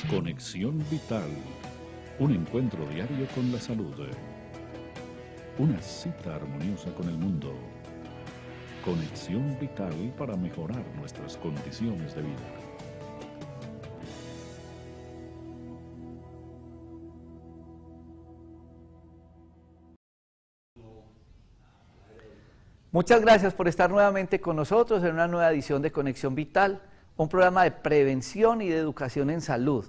Conexión Vital, un encuentro diario con la salud. Una cita armoniosa con el mundo. Conexión Vital para mejorar nuestras condiciones de vida. Muchas gracias por estar nuevamente con nosotros en una nueva edición de Conexión Vital, un programa de prevención y de educación en salud.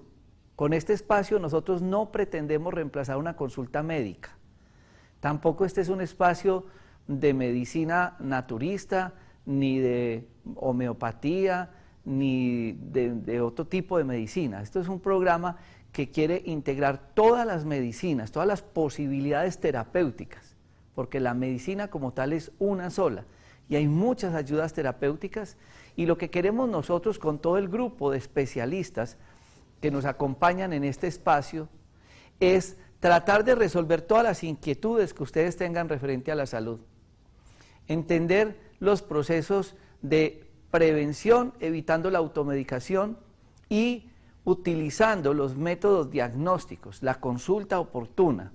Con este espacio nosotros no pretendemos reemplazar una consulta médica. Tampoco este es un espacio de medicina naturista, ni de homeopatía, ni de otro tipo de medicina. Esto es un programa que quiere integrar todas las medicinas, todas las posibilidades terapéuticas, porque la medicina como tal es una sola y hay muchas ayudas terapéuticas, y lo que queremos nosotros con todo el grupo de especialistas que nos acompañan en este espacio es tratar de resolver todas las inquietudes que ustedes tengan referente a la salud, entender los procesos de prevención, evitando la automedicación y utilizando los métodos diagnósticos, la consulta oportuna.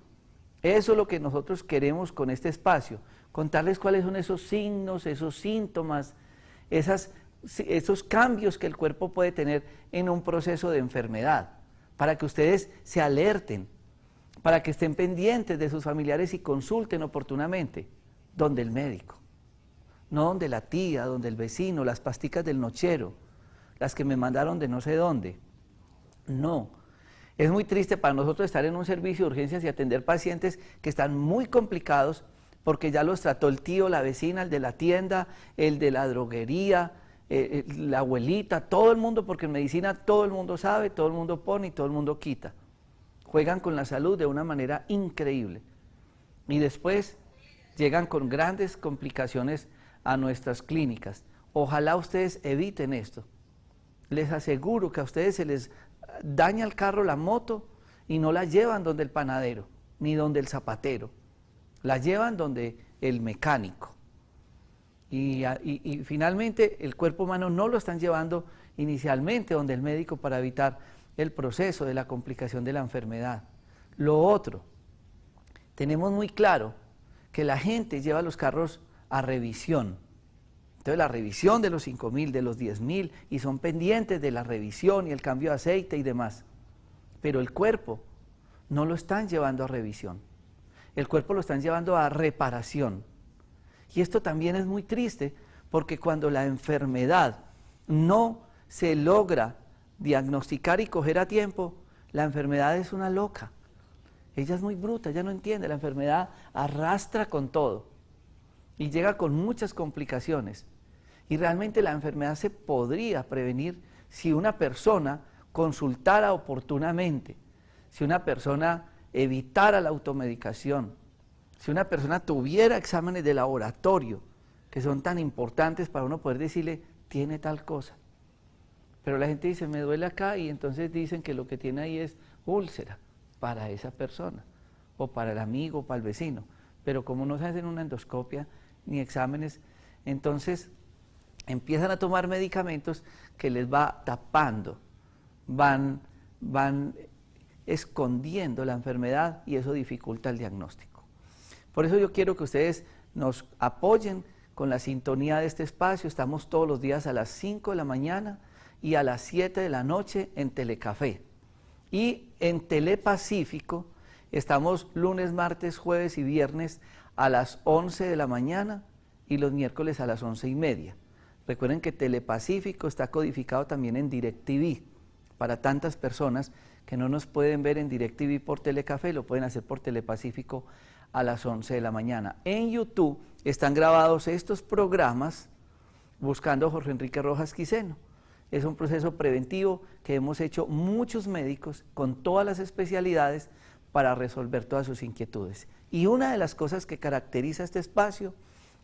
Eso es lo que nosotros queremos con este espacio, contarles cuáles son esos signos, esos síntomas, esos cambios que el cuerpo puede tener en un proceso de enfermedad, para que ustedes se alerten, para que estén pendientes de sus familiares y consulten oportunamente, donde el médico, no donde la tía, donde el vecino, las pasticas del nochero, las que me mandaron de no sé dónde, no. Es muy triste para nosotros estar en un servicio de urgencias y atender pacientes que están muy complicados porque ya los trató el tío, la vecina, el de la tienda, el de la droguería, la abuelita, todo el mundo, porque en medicina todo el mundo sabe, todo el mundo pone y todo el mundo quita. Juegan con la salud de una manera increíble y después llegan con grandes complicaciones a nuestras clínicas. Ojalá ustedes eviten esto. Les aseguro que a ustedes se les daña el carro, la moto, y no la llevan donde el panadero, ni donde el zapatero, la llevan donde el mecánico. Y finalmente el cuerpo humano no lo están llevando inicialmente donde el médico para evitar el proceso de la complicación de la enfermedad. Lo otro, tenemos muy claro que la gente lleva los carros a revisión. Entonces la revisión de los 5.000, de los 10.000, y son pendientes de la revisión y el cambio de aceite y demás. Pero el cuerpo no lo están llevando a revisión. El cuerpo lo están llevando a reparación. Y esto también es muy triste, porque cuando la enfermedad no se logra diagnosticar y coger a tiempo, la enfermedad es una loca. Ella es muy bruta, ella no entiende, la enfermedad arrastra con todo y llega con muchas complicaciones. Y realmente la enfermedad se podría prevenir si una persona consultara oportunamente, si una persona evitara la automedicación, si una persona tuviera exámenes de laboratorio, que son tan importantes para uno poder decirle, tiene tal cosa. Pero la gente dice, me duele acá, y entonces dicen que lo que tiene ahí es úlcera para esa persona, o para el amigo, o para el vecino. Pero como no se hacen una endoscopia ni exámenes, entonces empiezan a tomar medicamentos que les va tapando, van escondiendo la enfermedad, y eso dificulta el diagnóstico. Por eso yo quiero que ustedes nos apoyen con la sintonía de este espacio. Estamos todos los días a las 5 de la mañana y a las 7 de la noche en Telecafé. Y en Telepacífico estamos lunes, martes, jueves y viernes a las 11 de la mañana y los miércoles a las 11:30. Recuerden que Telepacífico está codificado también en DirecTV. Para tantas personas que no nos pueden ver en DirecTV por Telecafé, lo pueden hacer por Telepacífico a las 11 de la mañana. En YouTube están grabados estos programas buscando Jorge Enrique Rojas Quiseno. Es un proceso preventivo que hemos hecho muchos médicos con todas las especialidades para resolver todas sus inquietudes. Y una de las cosas que caracteriza este espacio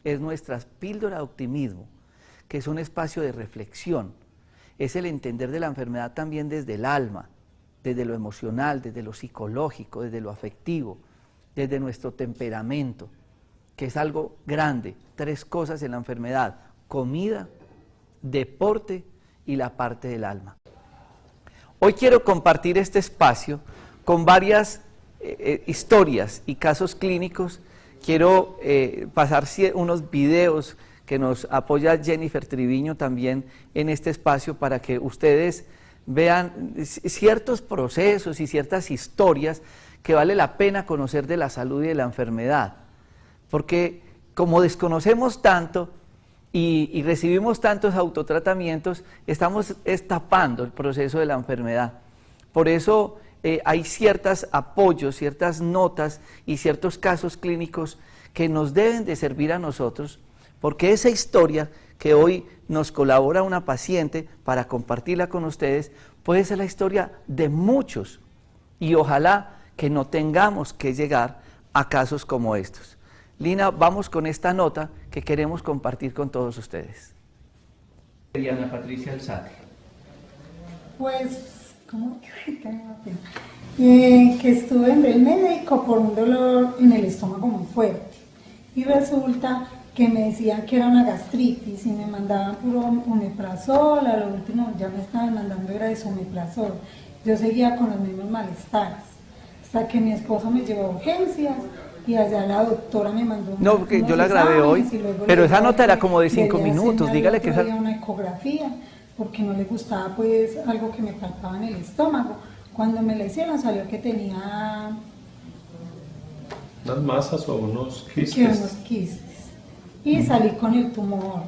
es nuestra píldora de optimismo, que es un espacio de reflexión. Es el entender de la enfermedad también desde el alma, desde lo emocional, desde lo psicológico, desde lo afectivo, desde nuestro temperamento, que es algo grande. 3 cosas en la enfermedad: comida, deporte y la parte del alma. Hoy quiero compartir este espacio con varias historias y casos clínicos. Quiero pasar unos videos que nos apoya Jennifer Triviño también en este espacio para que ustedes vean ciertos procesos y ciertas historias que vale la pena conocer de la salud y de la enfermedad. Porque como desconocemos tanto y recibimos tantos autotratamientos, estamos tapando el proceso de la enfermedad. Por eso hay ciertos apoyos, ciertas notas y ciertos casos clínicos que nos deben de servir a nosotros, porque esa historia que hoy nos colabora una paciente para compartirla con ustedes, puede ser la historia de muchos, y ojalá que no tengamos que llegar a casos como estos. Lina, vamos con esta nota que queremos compartir con todos ustedes. Diana Patricia Alzate. Pues, ¿cómo que estuve en el médico por un dolor en el estómago muy fuerte, y resulta que me decían que era una gastritis y me mandaban puro omeprazol. A lo último ya me estaban mandando era esomeprazol. Yo seguía con los mismos malestares hasta que mi esposo me llevó a urgencias y allá la doctora me mandó porque yo la grabé hoy, pero esa nota era como de 5 minutos. Dígale que había una ecografía porque no le gustaba pues algo que me faltaba en el estómago. Cuando me la hicieron salió que tenía unas masas o unos quistes. Que unos quistes. Y salí con el tumor,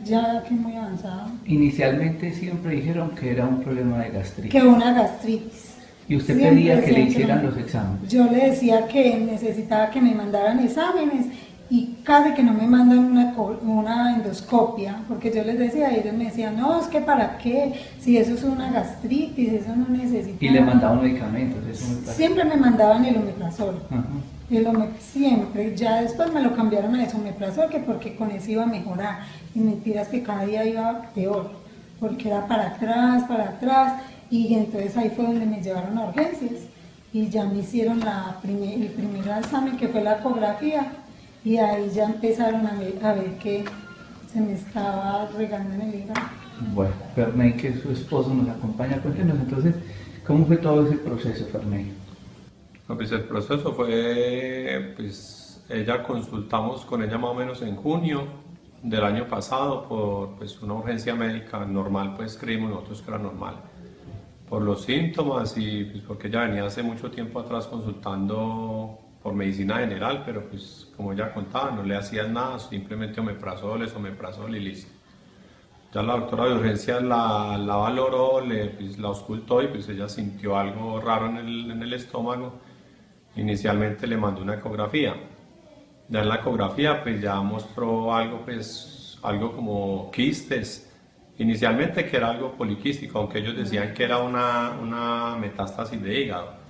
ya que muy avanzado. Inicialmente siempre dijeron que era un problema de gastritis. Que una gastritis. ¿Y usted Siempre pedía que le decían hicieran no. los exámenes? Yo le decía que necesitaba que me mandaran exámenes y casi que no me mandan una endoscopia, porque yo les decía, ellos me decían, no, es que para qué, si eso es una gastritis, eso no necesita. Y le mandaban medicamentos, eso Siempre me mandaban el omeprazol. Uh-huh. Siempre, ya después me lo cambiaron a esomeprazol, que porque con eso iba a mejorar, y mentiras que cada día iba peor, porque era para atrás, y entonces ahí fue donde me llevaron a urgencias, y ya me hicieron el primer examen, que fue la ecografía, y ahí ya empezaron a ver que se me estaba regando en el hígado. Bueno, Ferney, que su esposo nos acompaña, cuéntenos entonces, ¿cómo fue todo ese proceso, Ferney? Pues el proceso fue, pues ella consultamos con ella más o menos en junio del año pasado por pues, una urgencia médica normal, pues creímos nosotros que era normal, por los síntomas y pues, porque ella venía hace mucho tiempo atrás consultando por medicina general, pero pues como ella contaba, no le hacían nada, simplemente omeprazol y listo. Ya la doctora de urgencias la valoró, pues, la auscultó y pues ella sintió algo raro en el estómago. Inicialmente le mandó una ecografía. Ya en la ecografía pues ya mostró algo, pues, algo como quistes. Inicialmente que era algo poliquístico, aunque ellos decían que era una metástasis de hígado.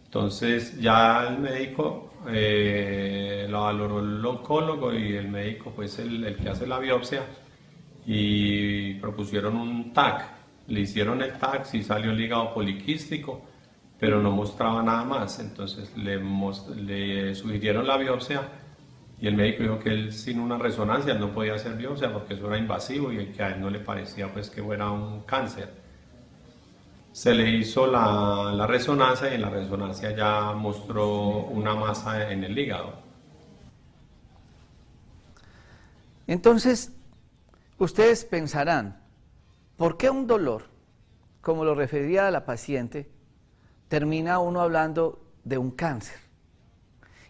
Entonces ya el médico la valoró el oncólogo y el médico, pues el que hace la biopsia, y propusieron un TAC. Le hicieron el TAC, sí salió el hígado poliquístico, pero no mostraba nada más. Entonces le sugirieron la biopsia y el médico dijo que él sin una resonancia no podía hacer biopsia porque eso era invasivo y que a él no le parecía pues que fuera un cáncer. Se le hizo la resonancia y en la resonancia ya mostró una masa en el hígado. Entonces, ustedes pensarán, ¿por qué un dolor, como lo refería a la paciente, termina uno hablando de un cáncer?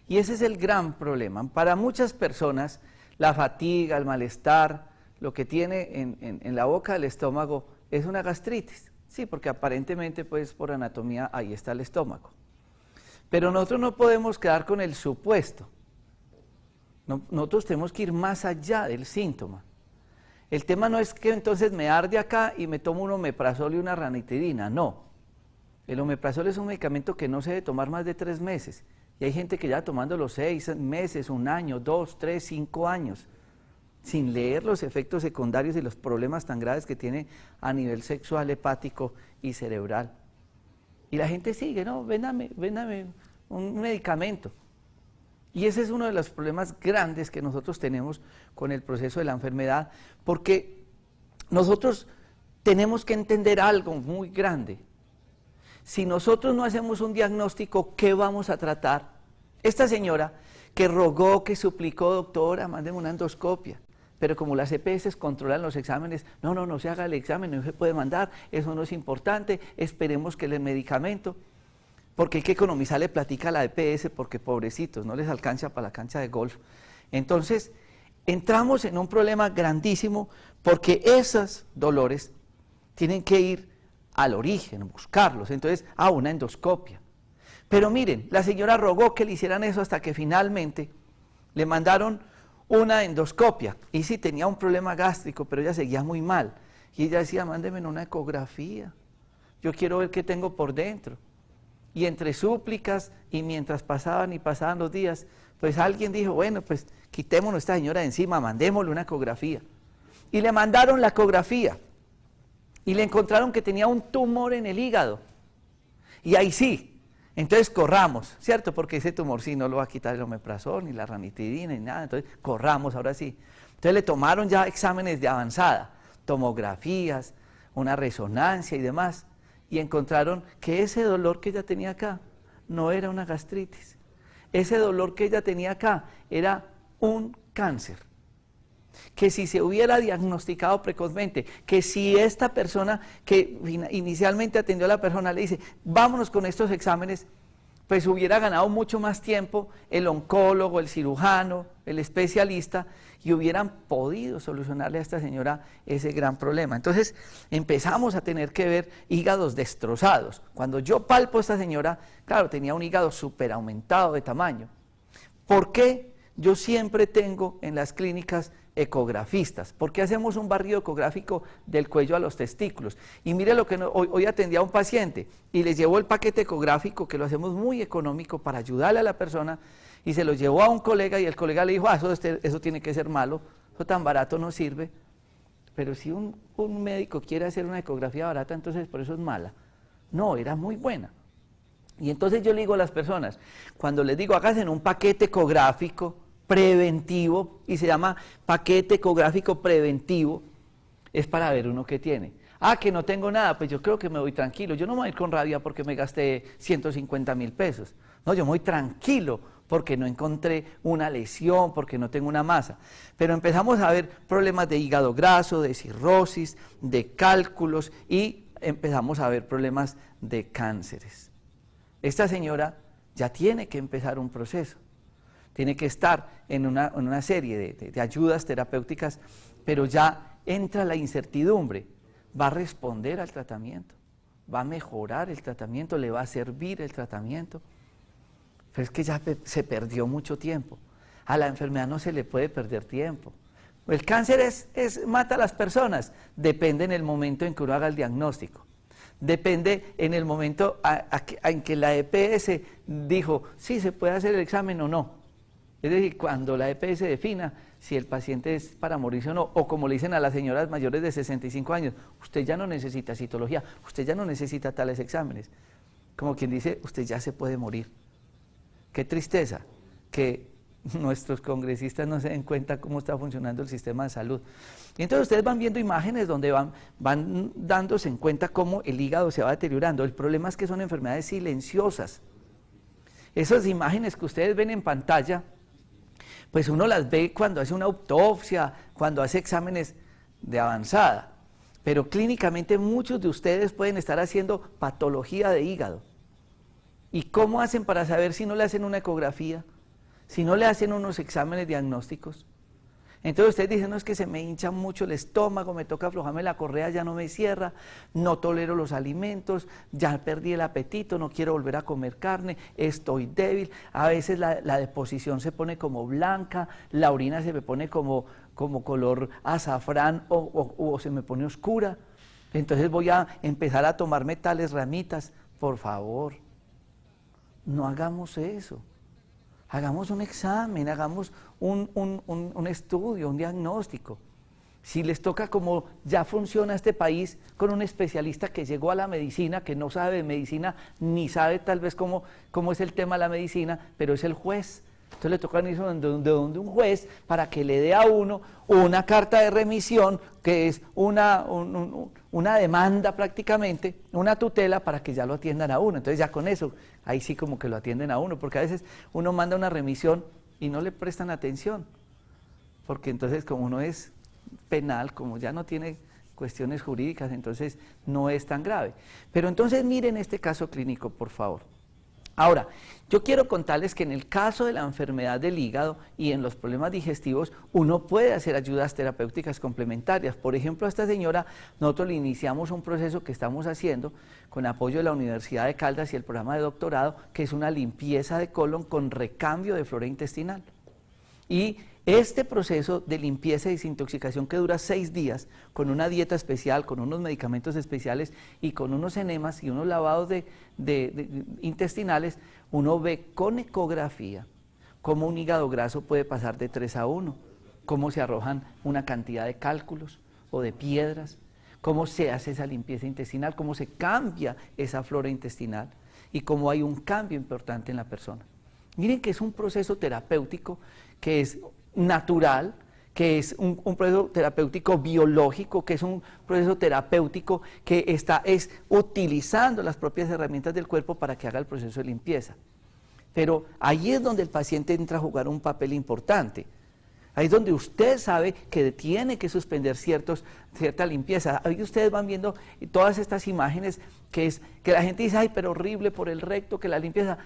Y ese es el gran problema. Para muchas personas, la fatiga, el malestar, lo que tiene en la boca del estómago es una gastritis. Sí, porque aparentemente, pues, por anatomía, ahí está el estómago. Pero nosotros no podemos quedar con el supuesto. Nosotros tenemos que ir más allá del síntoma. El tema no es que entonces me arde acá y me tomo un omeprazol y una ranitidina, no. El omeprazol es un medicamento que no se debe tomar más de 3 meses. Y hay gente que ya tomándolo 6 meses, 1 año, 2, 3, 5 años, sin leer los efectos secundarios y los problemas tan graves que tiene a nivel sexual, hepático y cerebral. Y la gente sigue, no, véndame un medicamento. Y ese es uno de los problemas grandes que nosotros tenemos con el proceso de la enfermedad, porque nosotros tenemos que entender algo muy grande. Si nosotros no hacemos un diagnóstico, ¿qué vamos a tratar? Esta señora que rogó, que suplicó, doctora, mándeme una endoscopia, pero como las EPS controlan los exámenes, no se haga el examen, no se puede mandar, eso no es importante, esperemos que el medicamento, porque hay que economizarle platica a la EPS, porque pobrecitos, no les alcanza para la cancha de golf. Entonces, entramos en un problema grandísimo, porque esos dolores tienen que ir al origen, buscarlos, entonces, una endoscopia. Pero miren, la señora rogó que le hicieran eso hasta que finalmente le mandaron una endoscopia. Y sí, tenía un problema gástrico, pero ella seguía muy mal. Y ella decía, mándeme una ecografía, yo quiero ver qué tengo por dentro. Y entre súplicas y mientras pasaban los días, pues alguien dijo, bueno, pues quitémonos a esta señora de encima, mandémosle una ecografía. Y le mandaron la ecografía. Y le encontraron que tenía un tumor en el hígado. Y ahí sí. Entonces corramos, ¿cierto? Porque ese tumor sí no lo va a quitar el omeprazol, ni la ranitidina, ni nada. Entonces corramos, ahora sí. Entonces le tomaron ya exámenes de avanzada, tomografías, una resonancia y demás. Y encontraron que ese dolor que ella tenía acá no era una gastritis. Ese dolor que ella tenía acá era un cáncer. Que si se hubiera diagnosticado precozmente, que si esta persona que inicialmente atendió a la persona le dice, vámonos con estos exámenes, pues hubiera ganado mucho más tiempo el oncólogo, el cirujano, el especialista, y hubieran podido solucionarle a esta señora ese gran problema. Entonces empezamos a tener que ver hígados destrozados. Cuando yo palpo a esta señora, claro, tenía un hígado súper aumentado de tamaño. ¿Por qué yo siempre tengo en las clínicas ecografistas? ¿Por qué hacemos un barrido ecográfico del cuello a los testículos? Y mire lo que hoy atendí a un paciente y le llevó el paquete ecográfico, que lo hacemos muy económico para ayudarle a la persona, y se lo llevó a un colega y el colega le dijo, eso tiene que ser malo, eso tan barato no sirve. Pero si un médico quiere hacer una ecografía barata, entonces por eso es mala. No, era muy buena. Y entonces yo le digo a las personas, cuando les digo, háganse un paquete ecográfico preventivo, y se llama paquete ecográfico preventivo, es para ver uno qué tiene. Que no tengo nada, pues yo creo que me voy tranquilo, yo no me voy a ir con rabia porque me gasté 150.000 pesos, no, yo me voy tranquilo porque no encontré una lesión, porque no tengo una masa. Pero empezamos a ver problemas de hígado graso, de cirrosis, de cálculos, y empezamos a ver problemas de cánceres. Esta señora ya tiene que empezar un proceso. Tiene que estar en una serie de ayudas terapéuticas, pero ya entra la incertidumbre. ¿Va a responder al tratamiento? ¿Va a mejorar el tratamiento? ¿Le va a servir el tratamiento? Pero es que ya se perdió mucho tiempo. A la enfermedad no se le puede perder tiempo. El cáncer mata a las personas. Depende en el momento en que uno haga el diagnóstico. Depende en el momento en que la EPS dijo, sí, se puede hacer el examen o no. Es decir, cuando la EPS defina si el paciente es para morirse o no, o como le dicen a las señoras mayores de 65 años, usted ya no necesita citología, usted ya no necesita tales exámenes. Como quien dice, usted ya se puede morir. Qué tristeza que nuestros congresistas no se den cuenta cómo está funcionando el sistema de salud. Y entonces ustedes van viendo imágenes donde van dándose en cuenta cómo el hígado se va deteriorando. El problema es que son enfermedades silenciosas. Esas imágenes que ustedes ven en pantalla, pues uno las ve cuando hace una autopsia, cuando hace exámenes de avanzada, pero clínicamente muchos de ustedes pueden estar haciendo patología de hígado. ¿Y cómo hacen para saber si no le hacen una ecografía? Si no le hacen unos exámenes diagnósticos. Entonces ustedes dicen, no, es que se me hincha mucho el estómago, me toca aflojarme la correa, ya no me cierra, no tolero los alimentos, ya perdí el apetito, no quiero volver a comer carne, estoy débil, a veces la deposición se pone como blanca, la orina se me pone como color azafrán o se me pone oscura, entonces voy a empezar a tomarme tales ramitas. Por favor, no hagamos eso. Hagamos un examen, hagamos un estudio, un diagnóstico. Si les toca, como ya funciona este país, con un especialista que llegó a la medicina, que no sabe de medicina, ni sabe tal vez cómo es el tema de la medicina, pero es el juez Entonces le toca irse donde un juez para que le dé a uno una carta de remisión, que es una demanda prácticamente, una tutela para que ya lo atiendan a uno. Entonces ya con eso, ahí sí como que lo atienden a uno, porque a veces uno manda una remisión y no le prestan atención, porque entonces como uno es penal, como ya no tiene cuestiones jurídicas, entonces no es tan grave. Pero entonces miren este caso clínico, por favor. Ahora, yo quiero contarles que en el caso de la enfermedad del hígado y en los problemas digestivos, uno puede hacer ayudas terapéuticas complementarias. Por ejemplo, a esta señora, nosotros le iniciamos un proceso que estamos haciendo con apoyo de la Universidad de Caldas y el programa de doctorado, que es una limpieza de colon con recambio de flora intestinal. Y este proceso de limpieza y desintoxicación que dura 6 días, con una dieta especial, con unos medicamentos especiales y con unos enemas y unos lavados intestinales, uno ve con ecografía cómo un hígado graso puede pasar de 3 a 1, cómo se arrojan una cantidad de cálculos o de piedras, cómo se hace esa limpieza intestinal, cómo se cambia esa flora intestinal y cómo hay un cambio importante en la persona. Miren que es un proceso terapéutico que es natural, que es un proceso terapéutico biológico, que es un proceso terapéutico que está utilizando las propias herramientas del cuerpo para que haga el proceso de limpieza. Pero ahí es donde el paciente entra a jugar un papel importante. Ahí es donde usted sabe que tiene que suspender cierta limpieza. Ahí ustedes van viendo todas estas imágenes que la gente dice, ay, pero horrible por el recto, que la limpieza.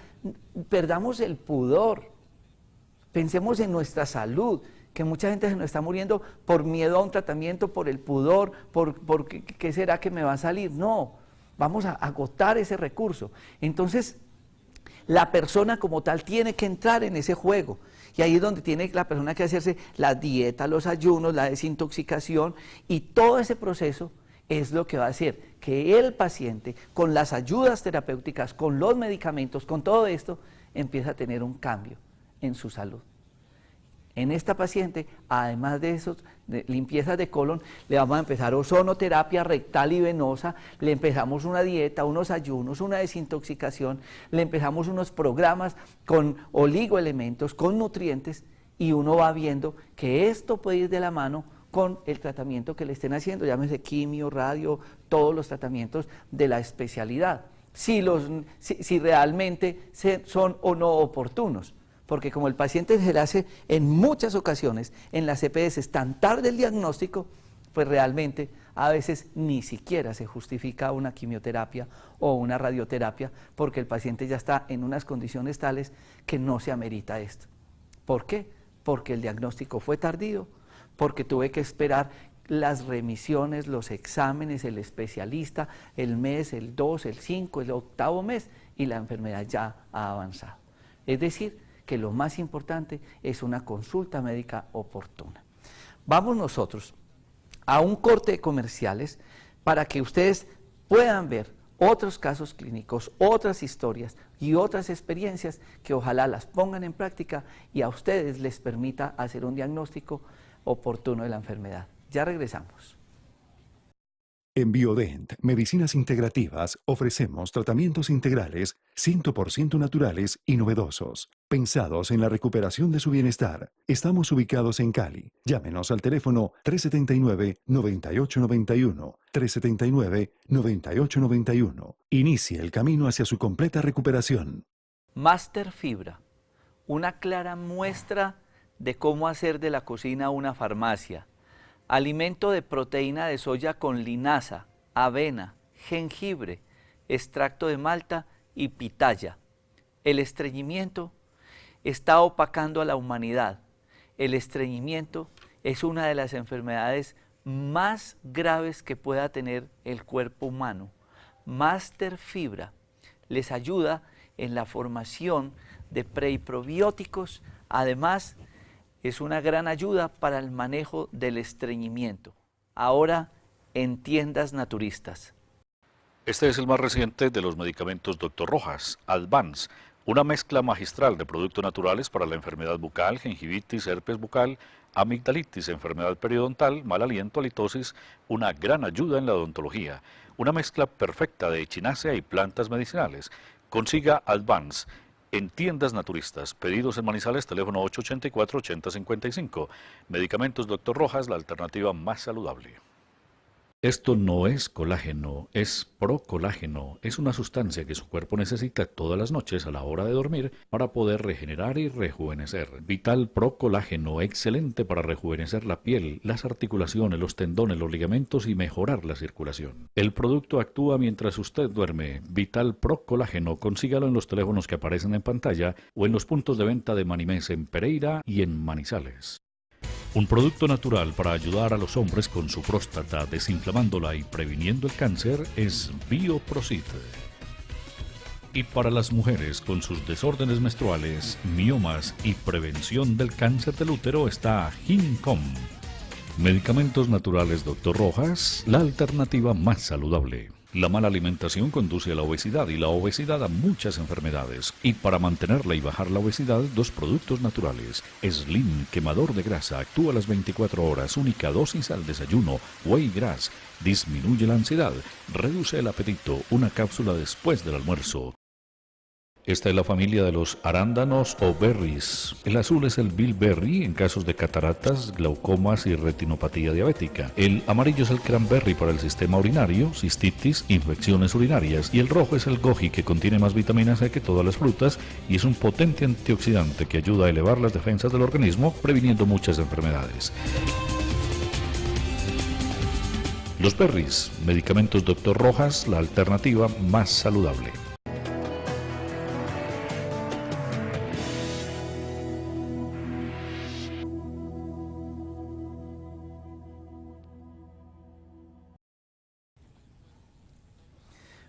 Perdamos el pudor. Pensemos en nuestra salud, que mucha gente se nos está muriendo por miedo a un tratamiento, por el pudor, por qué será que me va a salir. No, vamos a agotar ese recurso. Entonces, la persona como tal tiene que entrar en ese juego. Y ahí es donde tiene la persona que hacerse la dieta, los ayunos, la desintoxicación, y todo ese proceso es lo que va a hacer que el paciente, con las ayudas terapéuticas, con los medicamentos, con todo esto, empiece a tener un cambio en su salud. En esta paciente, además de esos limpiezas de colon, le vamos a empezar ozonoterapia rectal y venosa, le empezamos una dieta, unos ayunos, una desintoxicación, le empezamos unos programas con oligoelementos, con nutrientes, y uno va viendo que esto puede ir de la mano con el tratamiento que le estén haciendo, llámese quimio, radio, todos los tratamientos de la especialidad, si realmente son o no oportunos. Porque como el paciente se le hace en muchas ocasiones en las EPS tan tarde el diagnóstico, pues realmente a veces ni siquiera se justifica una quimioterapia o una radioterapia, porque el paciente ya está en unas condiciones tales que no se amerita esto. ¿Por qué? Porque el diagnóstico fue tardío, porque tuve que esperar las remisiones, los exámenes, el especialista, el mes, el 2, el 5, el 8º mes, y la enfermedad ya ha avanzado. Es decir, que lo más importante es una consulta médica oportuna. Vamos nosotros a un corte de comerciales para que ustedes puedan ver otros casos clínicos, otras historias y otras experiencias que ojalá las pongan en práctica y a ustedes les permita hacer un diagnóstico oportuno de la enfermedad. Ya regresamos. En Biodent, Medicinas Integrativas, ofrecemos tratamientos integrales 100% naturales y novedosos, pensados en la recuperación de su bienestar. Estamos ubicados en Cali. Llámenos al teléfono 379-9891, 379-9891. Inicie el camino hacia su completa recuperación. Master Fibra, una clara muestra de cómo hacer de la cocina una farmacia. Alimento de proteína de soya con linaza, avena, jengibre, extracto de malta y pitaya. El estreñimiento está opacando a la humanidad. El estreñimiento es una de las enfermedades más graves que pueda tener el cuerpo humano. Master Fibra les ayuda en la formación de pre y probióticos, además es una gran ayuda para el manejo del estreñimiento. Ahora en tiendas naturistas. Este es el más reciente de los medicamentos Dr. Rojas, Advance, una mezcla magistral de productos naturales para la enfermedad bucal, gingivitis, herpes bucal, amigdalitis, enfermedad periodontal, mal aliento, halitosis, una gran ayuda en la odontología, una mezcla perfecta de echinacea y plantas medicinales. Consiga Advance En tiendas naturistas, pedidos en Manizales, teléfono 884-8055. Medicamentos Dr. Rojas, la alternativa más saludable. Esto no es colágeno, es procolágeno. Es una sustancia que su cuerpo necesita todas las noches a la hora de dormir para poder regenerar y rejuvenecer. Vital Procolágeno, excelente para rejuvenecer la piel, las articulaciones, los tendones, los ligamentos y mejorar la circulación. El producto actúa mientras usted duerme. Vital Procolágeno, consígalo en los teléfonos que aparecen en pantalla o en los puntos de venta de Manimés en Pereira y en Manizales. Un producto natural para ayudar a los hombres con su próstata, desinflamándola y previniendo el cáncer es Bioprosit. Y para las mujeres con sus desórdenes menstruales, miomas y prevención del cáncer del útero está Gincom. Medicamentos naturales Dr. Rojas, la alternativa más saludable. La mala alimentación conduce a la obesidad y la obesidad a muchas enfermedades. Y para mantenerla y bajar la obesidad, dos productos naturales. Slim, quemador de grasa, actúa a las 24 horas, única dosis al desayuno. Whey Grass, disminuye la ansiedad, reduce el apetito, una cápsula después del almuerzo. Esta es la familia de los arándanos o berries. El azul es el bilberry en casos de cataratas, glaucomas y retinopatía diabética. El amarillo es el cranberry para el sistema urinario, cistitis, infecciones urinarias. Y el rojo es el goji, que contiene más vitamina C que todas las frutas y es un potente antioxidante que ayuda a elevar las defensas del organismo, previniendo muchas enfermedades. Los berries, medicamentos Dr. Rojas, la alternativa más saludable.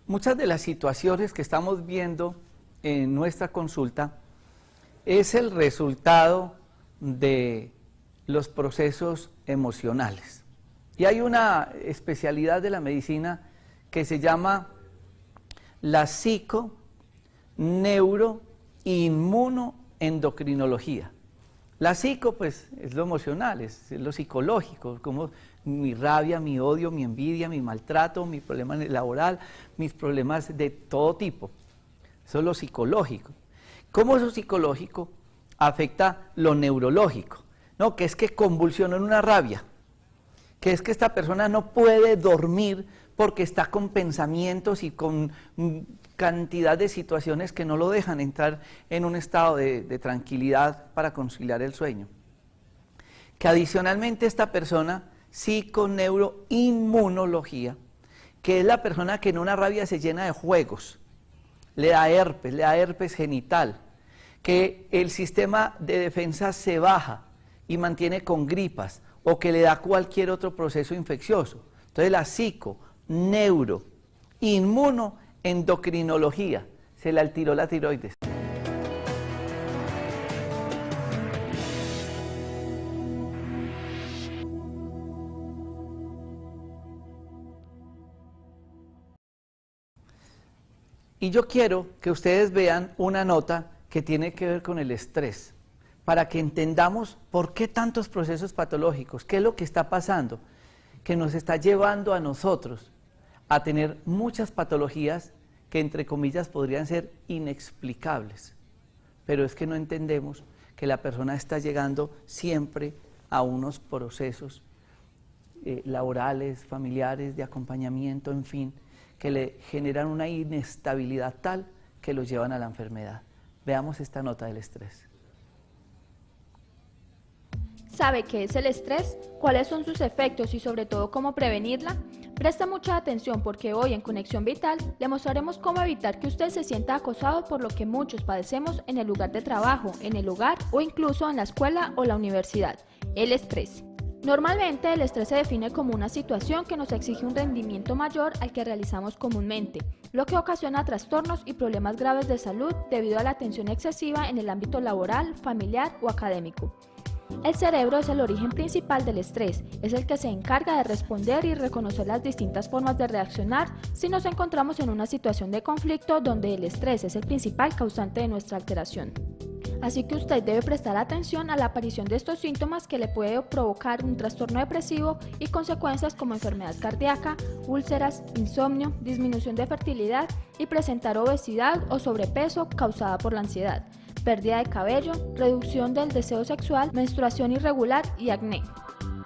Muchas de las situaciones que estamos viendo en nuestra consulta es el resultado de los procesos emocionales. Y hay una especialidad de la medicina que se llama la psico-neuro-inmunoendocrinología. La psico, pues, es lo emocional, es lo psicológico, como mi rabia, mi odio, mi envidia, mi maltrato, mi problema laboral, mis problemas de todo tipo. Eso es lo psicológico. ¿Cómo eso psicológico afecta lo neurológico? No, que es que convulsionó en una rabia, que es que esta persona no puede dormir porque está con pensamientos y con cantidad de situaciones que no lo dejan entrar en un estado de tranquilidad para conciliar el sueño. Que adicionalmente esta persona, psiconeuroinmunología, que es la persona que en una rabia se llena de juegos, le da herpes genital, que el sistema de defensa se baja y mantiene con gripas, o que le da cualquier otro proceso infeccioso. Entonces la psico-neuro-inmunoendocrinología se le alteró la tiroides. Y yo quiero que ustedes vean una nota que tiene que ver con el estrés, para que entendamos por qué tantos procesos patológicos, qué es lo que está pasando, que nos está llevando a nosotros a tener muchas patologías que entre comillas podrían ser inexplicables. Pero es que no entendemos que la persona está llegando siempre a unos procesos laborales, familiares, de acompañamiento, en fin, que le generan una inestabilidad tal que los llevan a la enfermedad. Veamos esta nota del estrés. ¿Sabe qué es el estrés? ¿Cuáles son sus efectos y sobre todo cómo prevenirla? Presta mucha atención porque hoy en Conexión Vital le mostraremos cómo evitar que usted se sienta acosado por lo que muchos padecemos en el lugar de trabajo, en el hogar o incluso en la escuela o la universidad, el estrés. Normalmente el estrés se define como una situación que nos exige un rendimiento mayor al que realizamos comúnmente, lo que ocasiona trastornos y problemas graves de salud debido a la tensión excesiva en el ámbito laboral, familiar o académico. El cerebro es el origen principal del estrés, es el que se encarga de responder y reconocer las distintas formas de reaccionar si nos encontramos en una situación de conflicto donde el estrés es el principal causante de nuestra alteración. Así que usted debe prestar atención a la aparición de estos síntomas que le puede provocar un trastorno depresivo y consecuencias como enfermedad cardíaca, úlceras, insomnio, disminución de fertilidad y presentar obesidad o sobrepeso causada por la ansiedad, pérdida de cabello, reducción del deseo sexual, menstruación irregular y acné.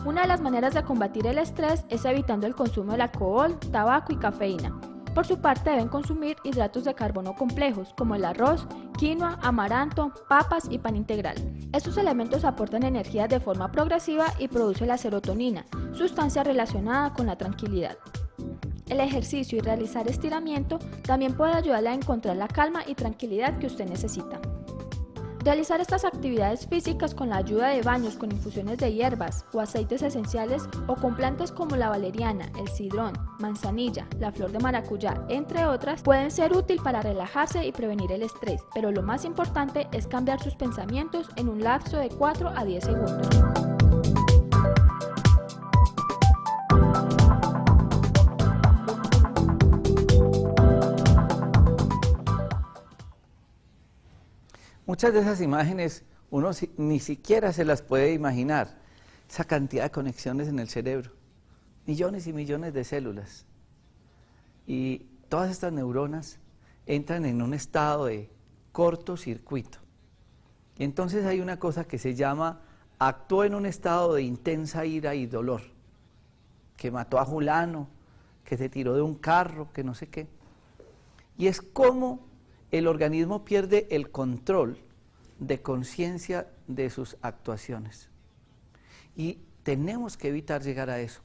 Una de las maneras de combatir el estrés es evitando el consumo del alcohol, tabaco y cafeína. Por su parte, deben consumir hidratos de carbono complejos como el arroz, quinoa, amaranto, papas y pan integral. Estos elementos aportan energía de forma progresiva y producen la serotonina, sustancia relacionada con la tranquilidad. El ejercicio y realizar estiramiento también puede ayudarle a encontrar la calma y tranquilidad que usted necesita. Realizar estas actividades físicas con la ayuda de baños con infusiones de hierbas o aceites esenciales o con plantas como la valeriana, el cidrón, manzanilla, la flor de maracuyá, entre otras, pueden ser útil para relajarse y prevenir el estrés, pero lo más importante es cambiar sus pensamientos en un lapso de 4 a 10 segundos. Muchas de esas imágenes uno ni siquiera se las puede imaginar. Esa cantidad de conexiones en el cerebro, millones y millones de células. Y todas estas neuronas entran en un estado de cortocircuito. Y entonces hay una cosa que se llama, actuó en un estado de intensa ira y dolor, que mató a fulano, que se tiró de un carro, que no sé qué. Y es como el organismo pierde el control de conciencia de sus actuaciones. Y tenemos que evitar llegar a eso.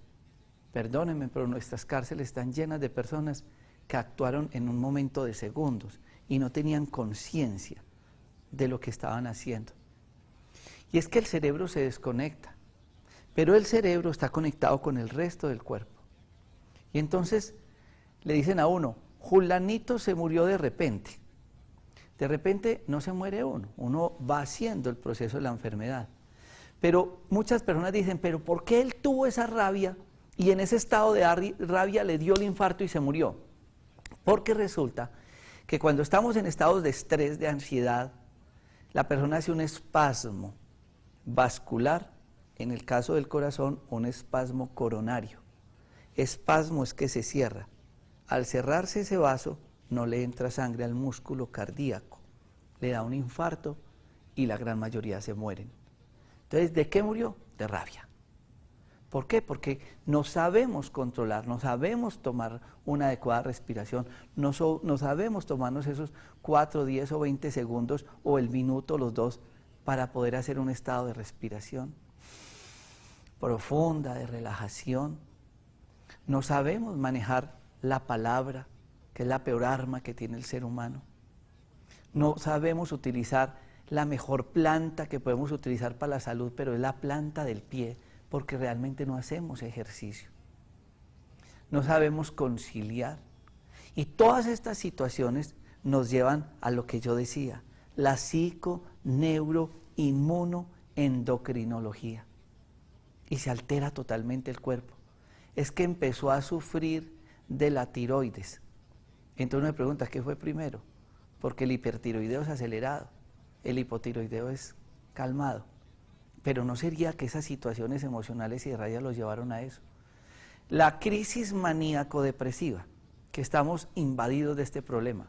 Perdónenme, pero nuestras cárceles están llenas de personas que actuaron en un momento de segundos y no tenían conciencia de lo que estaban haciendo. Y es que el cerebro se desconecta, pero el cerebro está conectado con el resto del cuerpo. Y entonces le dicen a uno, Julanito se murió de repente. De repente no se muere uno va haciendo el proceso de la enfermedad. Pero muchas personas dicen, pero ¿por qué él tuvo esa rabia y en ese estado de rabia le dio el infarto y se murió? Porque resulta que cuando estamos en estados de estrés, de ansiedad, la persona hace un espasmo vascular, en el caso del corazón, un espasmo coronario. Espasmo es que se cierra. Al cerrarse ese vaso, no le entra sangre al músculo cardíaco, le da un infarto y la gran mayoría se mueren. Entonces, ¿de qué murió? De rabia. ¿Por qué? Porque no sabemos controlar, no sabemos tomar una adecuada respiración, no sabemos tomarnos esos 4, 10 o 20 segundos o el minuto, los dos, para poder hacer un estado de respiración profunda, de relajación. No sabemos manejar la palabra, que es la peor arma que tiene el ser humano. No sabemos utilizar la mejor planta que podemos utilizar para la salud, pero es la planta del pie, porque realmente no hacemos ejercicio. No sabemos conciliar. Y todas estas situaciones nos llevan a lo que yo decía, la psico-neuro-inmuno-endocrinología. Y se altera totalmente el cuerpo. Es que empezó a sufrir de la tiroides. Entonces uno me pregunta, ¿qué fue primero? Porque el hipertiroideo es acelerado, el hipotiroideo es calmado. Pero no sería que esas situaciones emocionales y de rabia los llevaron a eso. La crisis maníaco-depresiva, que estamos invadidos de este problema.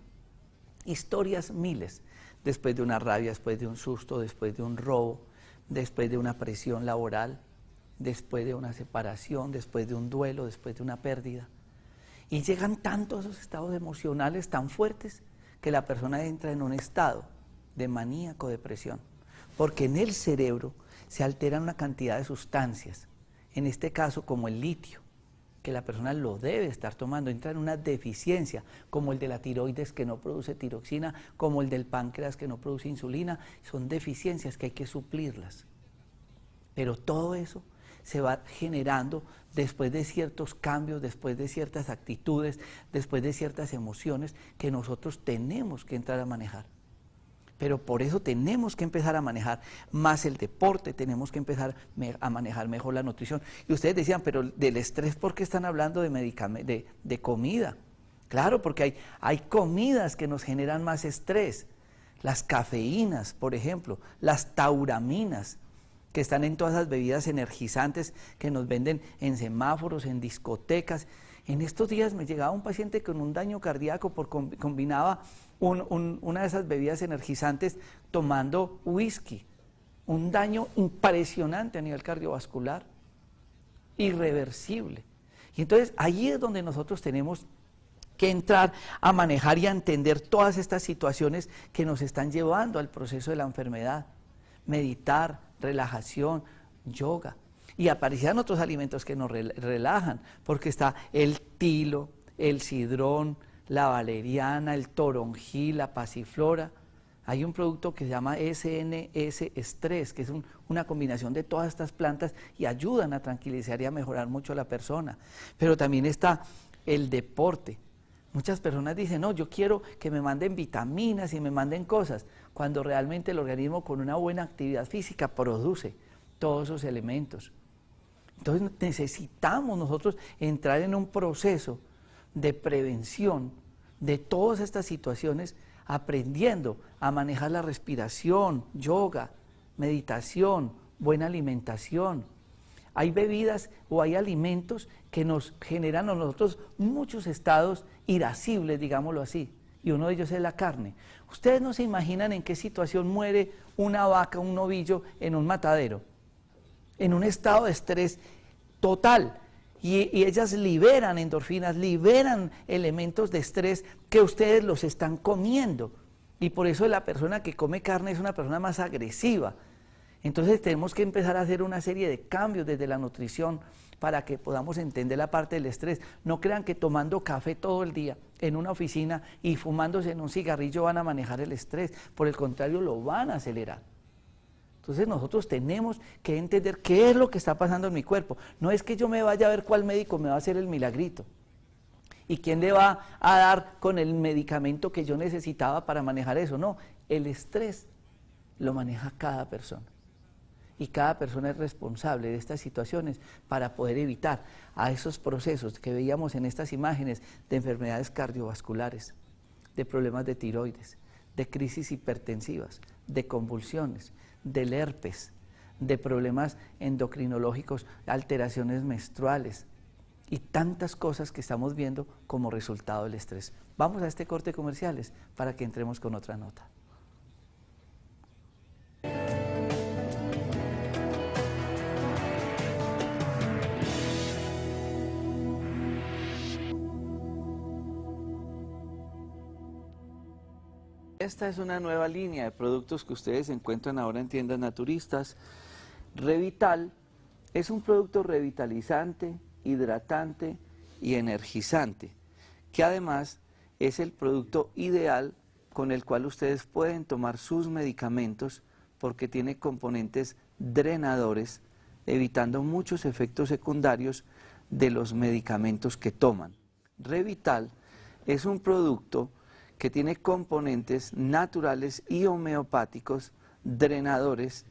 Historias miles, después de una rabia, después de un susto, después de un robo, después de una presión laboral, después de una separación, después de un duelo, después de una pérdida. Y llegan tantos esos estados emocionales tan fuertes que la persona entra en un estado de maníaco-depresión, porque en el cerebro se alteran una cantidad de sustancias, en este caso como el litio, que la persona lo debe estar tomando, entra en una deficiencia, como el de la tiroides que no produce tiroxina, como el del páncreas que no produce insulina, son deficiencias que hay que suplirlas. Pero todo eso se va generando después de ciertos cambios, después de ciertas actitudes, después de ciertas emociones que nosotros tenemos que entrar a manejar. Pero por eso tenemos que empezar a manejar más el deporte, tenemos que empezar a manejar mejor la nutrición. Y ustedes decían, pero del estrés, ¿por qué están hablando de comida? Claro, porque hay comidas que nos generan más estrés. las cafeínas, por ejemplo, las tauraminas, que están en todas las bebidas energizantes que nos venden en semáforos, en discotecas. En estos días me llegaba un paciente con un daño cardíaco porque combinaba una de esas bebidas energizantes tomando whisky. Un daño impresionante a nivel cardiovascular, irreversible. Y entonces ahí es donde nosotros tenemos que entrar a manejar y a entender todas estas situaciones que nos están llevando al proceso de la enfermedad. Meditar, relajación, yoga. Y aparecían otros alimentos que nos relajan, porque está el tilo, el sidrón, la valeriana, el toronjil, la pasiflora. Hay un producto que se llama SNS Estrés, que es una combinación de todas estas plantas y ayudan a tranquilizar y a mejorar mucho a la persona. Pero también está el deporte. Muchas personas dicen, no, yo quiero que me manden vitaminas y me manden cosas, cuando realmente el organismo con una buena actividad física produce todos esos elementos. Entonces necesitamos nosotros entrar en un proceso de prevención de todas estas situaciones, aprendiendo a manejar la respiración, yoga, meditación, buena alimentación. Hay bebidas o hay alimentos que nos generan a nosotros muchos estados irascibles, digámoslo así, y uno de ellos es la carne. Ustedes no se imaginan en qué situación muere una vaca, un novillo en un matadero, en un estado de estrés total, y ellas liberan endorfinas, liberan elementos de estrés que ustedes los están comiendo, y por eso la persona que come carne es una persona más agresiva. Entonces tenemos que empezar a hacer una serie de cambios desde la nutrición para que podamos entender la parte del estrés. No crean que tomando café todo el día en una oficina y fumándose en un cigarrillo van a manejar el estrés, por el contrario lo van a acelerar. Entonces nosotros tenemos que entender qué es lo que está pasando en mi cuerpo. No es que yo me vaya a ver cuál médico me va a hacer el milagrito y quién le va a dar con el medicamento que yo necesitaba para manejar eso. No, el estrés lo maneja cada persona. Y cada persona es responsable de estas situaciones para poder evitar a esos procesos que veíamos en estas imágenes de enfermedades cardiovasculares, de problemas de tiroides, de crisis hipertensivas, de convulsiones, del herpes, de problemas endocrinológicos, alteraciones menstruales y tantas cosas que estamos viendo como resultado del estrés. Vamos a este corte comerciales para que entremos con otra nota. Esta es una nueva línea de productos que ustedes encuentran ahora en tiendas naturistas. Revital es un producto revitalizante, hidratante y energizante, que además es el producto ideal con el cual ustedes pueden tomar sus medicamentos porque tiene componentes drenadores, evitando muchos efectos secundarios de los medicamentos que toman. Revital es un producto que tiene componentes naturales y homeopáticos, drenadores,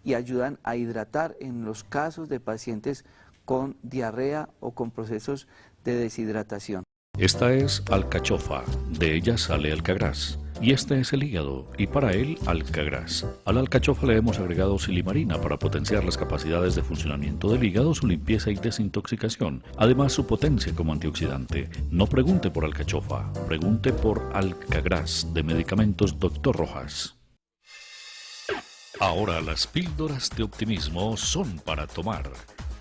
y ayudan a hidratar en los casos de pacientes con diarrea o con procesos de deshidratación. Esta es alcachofa, de ella sale alcagraz. Y este es el hígado, y para él alcagraz. A la alcachofa le hemos agregado silimarina para potenciar las capacidades de funcionamiento del hígado, su limpieza y desintoxicación. Además, su potencia como antioxidante. No pregunte por alcachofa, pregunte por alcagraz de Medicamentos Dr. Rojas. Ahora las píldoras de optimismo son para tomar.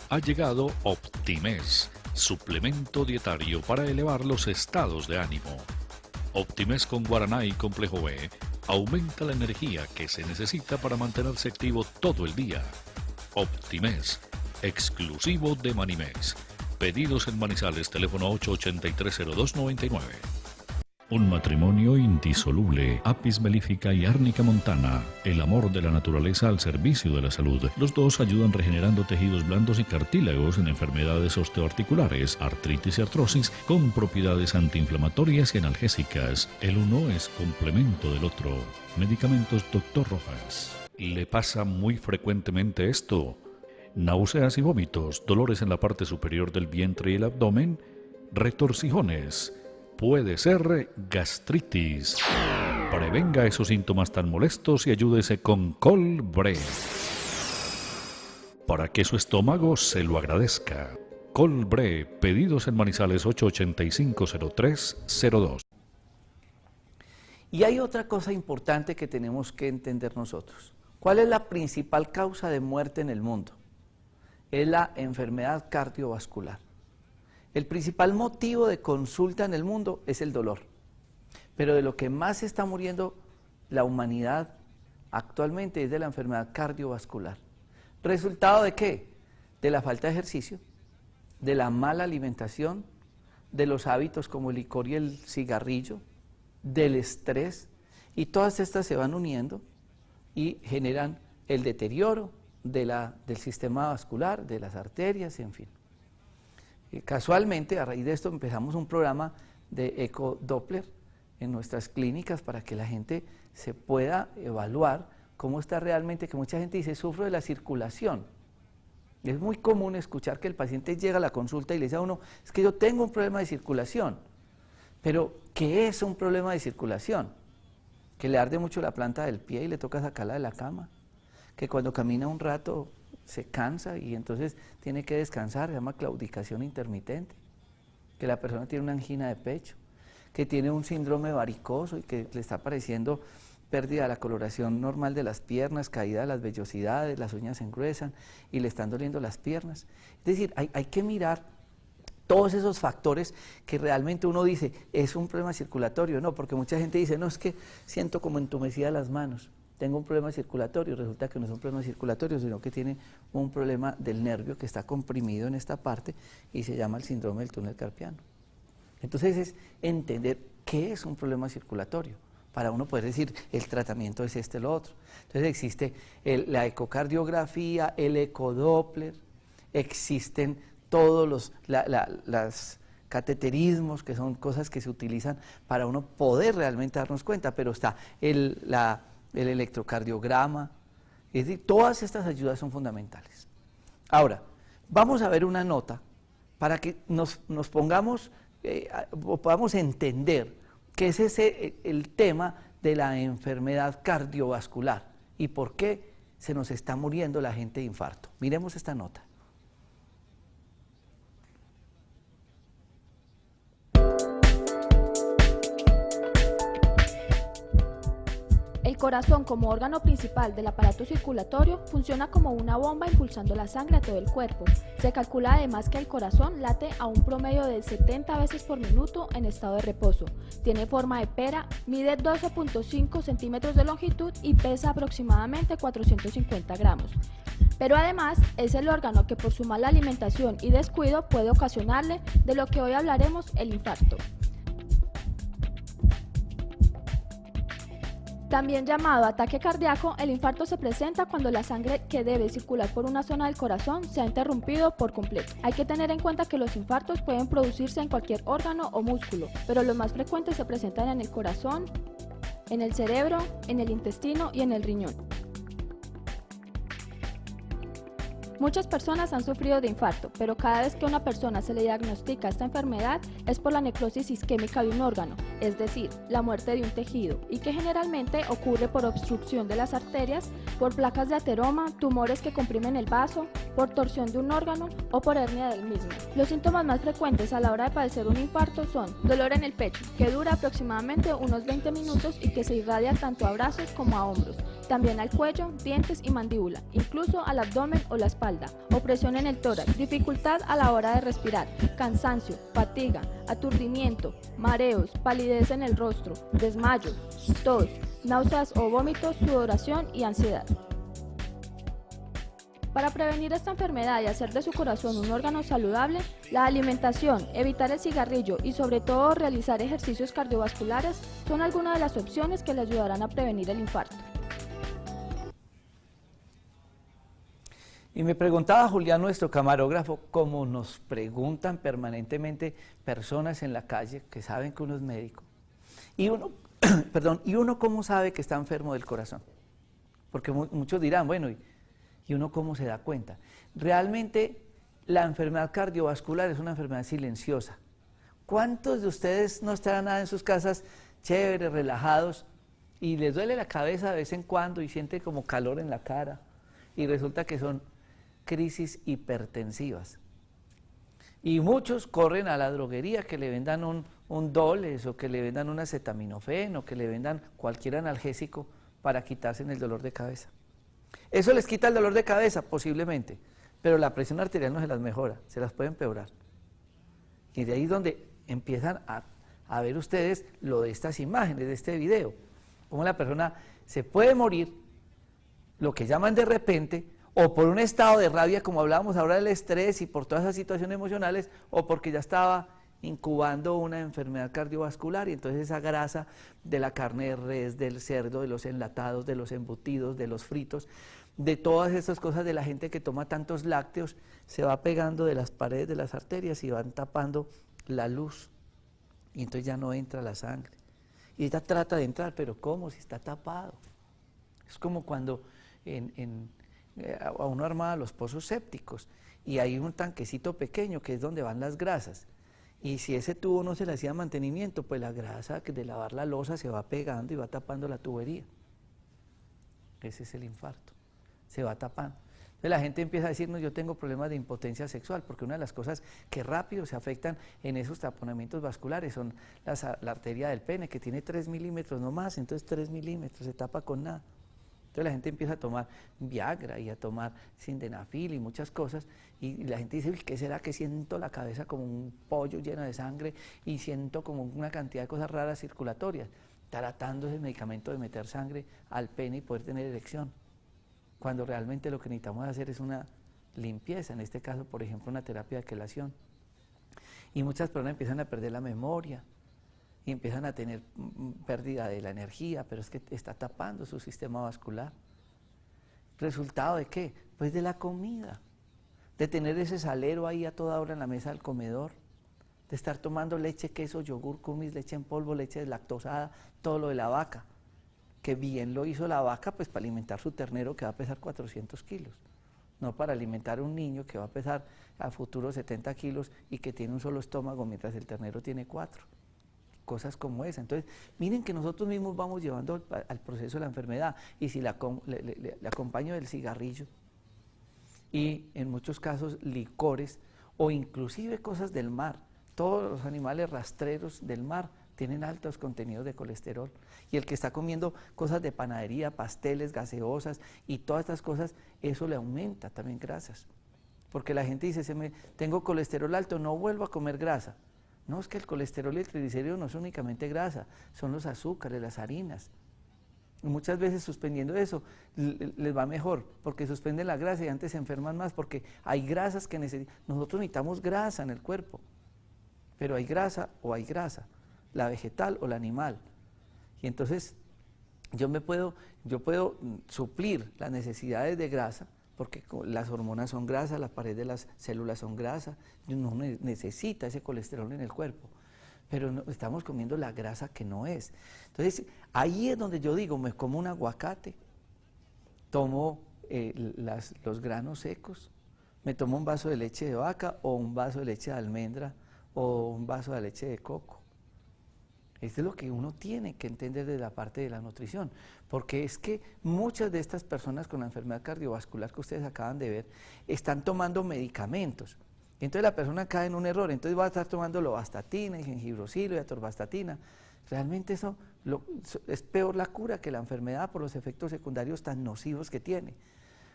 Ha llegado Optimés, suplemento dietario para elevar los estados de ánimo. Optimés con guaraná y complejo B aumenta la energía que se necesita para mantenerse activo todo el día. Optimés, exclusivo de Manimés. Pedidos en Manizales, teléfono 883-0299. Un matrimonio indisoluble, Apis melífica y Árnica montana, el amor de la naturaleza al servicio de la salud. Los dos ayudan regenerando tejidos blandos y cartílagos en enfermedades osteoarticulares, artritis y artrosis, con propiedades antiinflamatorias y analgésicas. El uno es complemento del otro. Medicamentos Dr. Rojas. ¿Le pasa muy frecuentemente esto? Náuseas y vómitos, dolores en la parte superior del vientre y el abdomen, retorcijones. Puede ser gastritis. Prevenga esos síntomas tan molestos y ayúdese con Colbre, para que su estómago se lo agradezca. Colbre, pedidos en Manizales 885-0302. Y hay otra cosa importante que tenemos que entender nosotros. ¿Cuál es la principal causa de muerte en el mundo? Es la enfermedad cardiovascular. El principal motivo de consulta en el mundo es el dolor. Pero de lo que más está muriendo la humanidad actualmente es de la enfermedad cardiovascular. ¿Resultado de qué? De la falta de ejercicio, de la mala alimentación, de los hábitos como el licor y el cigarrillo, del estrés, y todas estas se van uniendo y generan el deterioro del sistema vascular, de las arterias, en fin. Casualmente, a raíz de esto empezamos un programa de ecodoppler en nuestras clínicas para que la gente se pueda evaluar cómo está realmente, que mucha gente dice, sufro de la circulación. Es muy común escuchar que el paciente llega a la consulta y le dice a uno, es que yo tengo un problema de circulación. Pero, ¿qué es un problema de circulación? Que le arde mucho la planta del pie y le toca sacarla de la cama. Que cuando camina un rato se cansa y entonces tiene que descansar, se llama claudicación intermitente. Que la persona tiene una angina de pecho, que tiene un síndrome varicoso y que le está apareciendo pérdida de la coloración normal de las piernas, caída de las vellosidades, las uñas se engruesan y le están doliendo las piernas. Es decir, hay que mirar todos esos factores que realmente uno dice, es un problema circulatorio, no, porque mucha gente dice, no, es que siento como entumecidas las manos, tengo un problema circulatorio, resulta que no es un problema circulatorio, sino que tiene un problema del nervio que está comprimido en esta parte y se llama el síndrome del túnel carpiano. Entonces es entender qué es un problema circulatorio, para uno poder decir, el tratamiento es este o lo otro. Entonces existe la ecocardiografía, el ecodoppler, existen todos los cateterismos, que son cosas que se utilizan para uno poder realmente darnos cuenta, pero está el electrocardiograma, es decir, todas estas ayudas son fundamentales. Ahora, vamos a ver una nota para que nos pongamos, o podamos entender qué es el tema de la enfermedad cardiovascular y por qué se nos está muriendo la gente de infarto. Miremos esta nota. El corazón, como órgano principal del aparato circulatorio, funciona como una bomba impulsando la sangre a todo el cuerpo. Se calcula además que el corazón late a un promedio de 70 veces por minuto en estado de reposo. Tiene forma de pera, mide 12.5 centímetros de longitud y pesa aproximadamente 450 gramos. Pero además es el órgano que por su mala alimentación y descuido puede ocasionarle, de lo que hoy hablaremos, el infarto. También llamado ataque cardíaco, el infarto se presenta cuando la sangre que debe circular por una zona del corazón se ha interrumpido por completo. Hay que tener en cuenta que los infartos pueden producirse en cualquier órgano o músculo, pero los más frecuentes se presentan en el corazón, en el cerebro, en el intestino y en el riñón. Muchas personas han sufrido de infarto, pero cada vez que a una persona se le diagnostica esta enfermedad es por la necrosis isquémica de un órgano, es decir, la muerte de un tejido, y que generalmente ocurre por obstrucción de las arterias, por placas de ateroma, tumores que comprimen el vaso, por torsión de un órgano o por hernia del mismo. Los síntomas más frecuentes a la hora de padecer un infarto son dolor en el pecho, que dura aproximadamente unos 20 minutos y que se irradia tanto a brazos como a hombros, también al cuello, dientes y mandíbula, incluso al abdomen o la espalda, opresión en el tórax, dificultad a la hora de respirar, cansancio, fatiga, aturdimiento, mareos, palidez en el rostro, desmayo, tos, náuseas o vómitos, sudoración y ansiedad. Para prevenir esta enfermedad y hacer de su corazón un órgano saludable, la alimentación, evitar el cigarrillo y sobre todo realizar ejercicios cardiovasculares son algunas de las opciones que le ayudarán a prevenir el infarto. Y me preguntaba Julián, nuestro camarógrafo, como nos preguntan permanentemente personas en la calle que saben que uno es médico, y uno, ¿y uno cómo sabe que está enfermo del corazón? Porque muchos dirán, bueno, ¿y uno cómo se da cuenta? Realmente la enfermedad cardiovascular es una enfermedad silenciosa. ¿Cuántos de ustedes no estarán nada en sus casas chéveres, relajados, y les duele la cabeza de vez en cuando y siente como calor en la cara y resulta que son crisis hipertensivas. Y muchos corren a la droguería que le vendan un Doles o que le vendan un acetaminofén o que le vendan cualquier analgésico para quitarse el dolor de cabeza. ¿Eso les quita el dolor de cabeza? Posiblemente, pero la presión arterial no se las mejora, se las puede empeorar. Y de ahí es donde empiezan a ver ustedes lo de estas imágenes, de este video, cómo la persona se puede morir, lo que llaman de repente, o por un estado de rabia, como hablábamos ahora del estrés y por todas esas situaciones emocionales, o porque ya estaba incubando una enfermedad cardiovascular y entonces esa grasa de la carne de res, del cerdo, de los enlatados, de los embutidos, de los fritos, de todas esas cosas de la gente que toma tantos lácteos, se va pegando de las paredes de las arterias y van tapando la luz y entonces ya no entra la sangre. Y ella trata de entrar, pero ¿cómo? Si está tapado. Es como cuando a uno arma los pozos sépticos y hay un tanquecito pequeño que es donde van las grasas y si ese tubo no se le hacía mantenimiento, pues la grasa de lavar la loza se va pegando y va tapando la tubería. Ese es el infarto, se va tapando. Entonces la gente empieza a decirnos, yo tengo problemas de impotencia sexual, porque una de las cosas que rápido se afectan en esos taponamientos vasculares son la arteria del pene, que tiene 3 milímetros no más, entonces 3 milímetros se tapa con nada. Entonces la gente empieza a tomar Viagra y a tomar Sildenafil y muchas cosas y la gente dice, uy, ¿qué será que siento la cabeza como un pollo lleno de sangre y siento como una cantidad de cosas raras circulatorias? Tratando ese medicamento de meter sangre al pene y poder tener erección, cuando realmente lo que necesitamos hacer es una limpieza, en este caso, por ejemplo, una terapia de quelación. Y muchas personas empiezan a perder la memoria, y empiezan a tener pérdida de la energía, pero es que está tapando su sistema vascular. ¿Resultado de qué? Pues de la comida, de tener ese salero ahí a toda hora en la mesa del comedor, de estar tomando leche, queso, yogur, kumis, leche en polvo, leche deslactosada, todo lo de la vaca, que bien lo hizo la vaca pues para alimentar su ternero que va a pesar 400 kilos, no para alimentar a un niño que va a pesar a futuro 70 kilos y que tiene un solo estómago mientras el ternero tiene 4. Cosas como esa. Entonces, miren que nosotros mismos vamos llevando al proceso de la enfermedad y si le acompaño del cigarrillo y en muchos casos licores o inclusive cosas del mar, todos los animales rastreros del mar tienen altos contenidos de colesterol y el que está comiendo cosas de panadería, pasteles, gaseosas y todas estas cosas, eso le aumenta también grasas, porque la gente dice, tengo colesterol alto, no vuelvo a comer grasa. No, es que el colesterol y el triglicérido no es únicamente grasa, son los azúcares, las harinas. Y muchas veces suspendiendo eso les va mejor, porque suspenden la grasa y antes se enferman más, porque hay grasas que nosotros necesitamos grasa en el cuerpo, pero hay grasa o hay grasa, la vegetal o la animal. Y entonces yo puedo suplir las necesidades de grasa, porque las hormonas son grasa, la pared de las células son grasa, uno necesita ese colesterol en el cuerpo, pero no, estamos comiendo la grasa que no es. Entonces, ahí es donde yo digo, me como un aguacate, tomo los granos secos, me tomo un vaso de leche de vaca o un vaso de leche de almendra o un vaso de leche de coco. Esto es lo que uno tiene que entender de la parte de la nutrición, porque es que muchas de estas personas con la enfermedad cardiovascular que ustedes acaban de ver, están tomando medicamentos. Y entonces la persona cae en un error, entonces va a estar tomando lovastatina y jengibrocilo y atorvastatina. Realmente eso es peor la cura que la enfermedad por los efectos secundarios tan nocivos que tiene.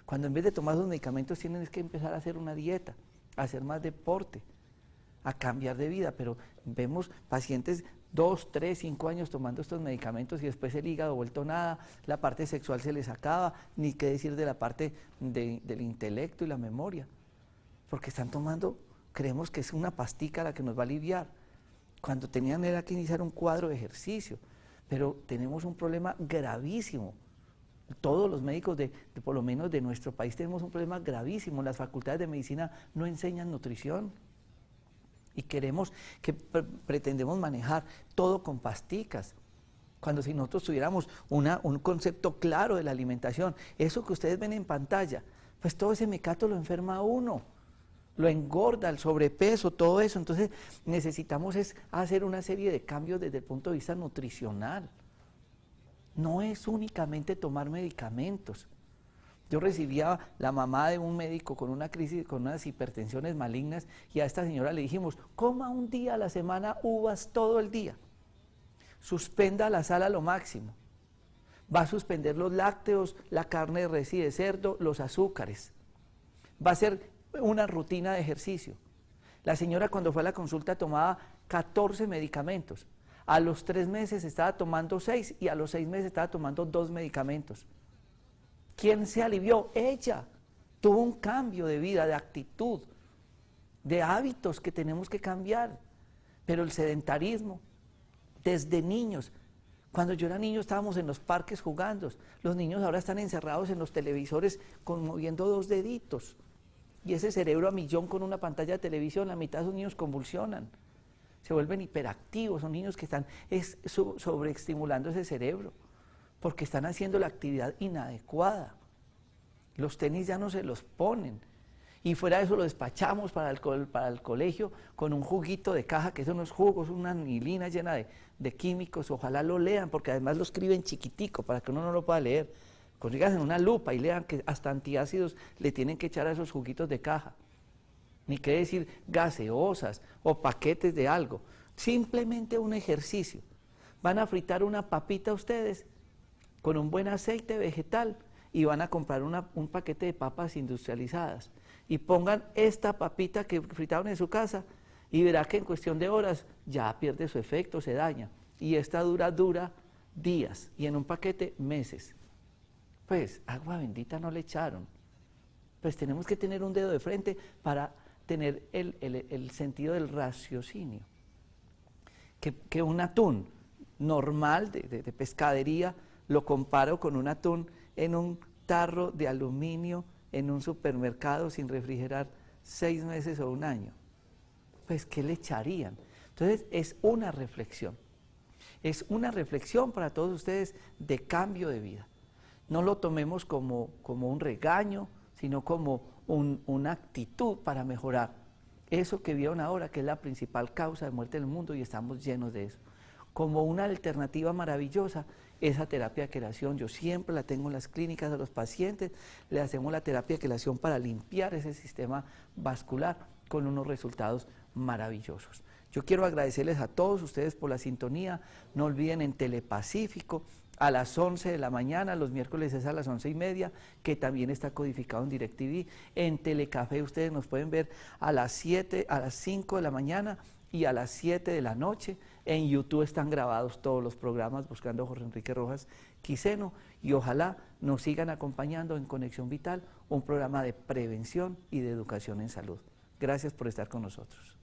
Cuando en vez de tomar los medicamentos tienen que empezar a hacer una dieta, a hacer más deporte, a cambiar de vida, pero vemos pacientes 2, 3, 5 años tomando estos medicamentos y después el hígado vuelto nada, la parte sexual se les acaba, ni qué decir de la parte del intelecto y la memoria, porque están tomando, creemos que es una pastica la que nos va a aliviar, cuando era que iniciar un cuadro de ejercicio, pero tenemos un problema gravísimo. Todos los médicos por lo menos de nuestro país tenemos un problema gravísimo, las facultades de medicina no enseñan nutrición. Y pretendemos manejar todo con pasticas, cuando si nosotros tuviéramos un concepto claro de la alimentación, eso que ustedes ven en pantalla, pues todo ese mecato lo enferma a uno, lo engorda, el sobrepeso, todo eso. Entonces necesitamos hacer una serie de cambios desde el punto de vista nutricional. no es únicamente tomar medicamentos. Yo recibía la mamá de un médico con una crisis, con unas hipertensiones malignas, y a esta señora le dijimos, coma un día a la semana uvas todo el día, suspenda la sal a lo máximo, va a suspender los lácteos, la carne de res y de cerdo, los azúcares, va a hacer una rutina de ejercicio. La señora cuando fue a la consulta tomaba 14 medicamentos, a los 3 meses estaba tomando 6 y a los 6 meses estaba tomando 2 medicamentos. ¿Quién se alivió? Ella. Tuvo un cambio de vida, de actitud, de hábitos que tenemos que cambiar. Pero el sedentarismo, desde niños, cuando yo era niño estábamos en los parques jugando, los niños ahora están encerrados en los televisores moviendo 2 deditos. Y ese cerebro a millón con una pantalla de televisión, la mitad de esos niños convulsionan, se vuelven hiperactivos, son niños que están sobreestimulando ese cerebro, porque están haciendo la actividad inadecuada. Los tenis ya no se los ponen. Y fuera de eso lo despachamos para el colegio con un juguito de caja, que son unos jugos, una anilina llena de químicos. Ojalá lo lean, porque además lo escriben chiquitico para que uno no lo pueda leer. Consigan una lupa y lean que hasta antiácidos le tienen que echar a esos juguitos de caja. Ni qué decir gaseosas o paquetes de algo. Simplemente un ejercicio. Van a fritar una papita ustedes con un buen aceite vegetal y van a comprar un paquete de papas industrializadas y pongan esta papita que fritaron en su casa y verá que en cuestión de horas ya pierde su efecto, se daña, y esta dura días y en un paquete meses. Pues agua bendita no le echaron. Pues tenemos que tener un dedo de frente para tener el sentido del raciocinio. Que un atún normal de pescadería lo comparo con un atún en un tarro de aluminio en un supermercado sin refrigerar 6 meses o un año. Pues, ¿qué le echarían? Entonces, es una reflexión. Es una reflexión para todos ustedes de cambio de vida. No lo tomemos como un regaño, sino como una actitud para mejorar eso que vieron ahora, que es la principal causa de muerte en el mundo, y estamos llenos de eso. Como una alternativa maravillosa, esa terapia de quelación, yo siempre la tengo en las clínicas a los pacientes, le hacemos la terapia de quelación para limpiar ese sistema vascular con unos resultados maravillosos. Yo quiero agradecerles a todos ustedes por la sintonía. No olviden en Telepacífico a las 11 de la mañana, los miércoles es a las 11:30, que también está codificado en DirecTV. En Telecafé ustedes nos pueden ver a las 5 de la mañana y a las 7 de la noche. En YouTube están grabados todos los programas buscando Jorge Enrique Rojas Quiseno, y ojalá nos sigan acompañando en Conexión Vital, un programa de prevención y de educación en salud. Gracias por estar con nosotros.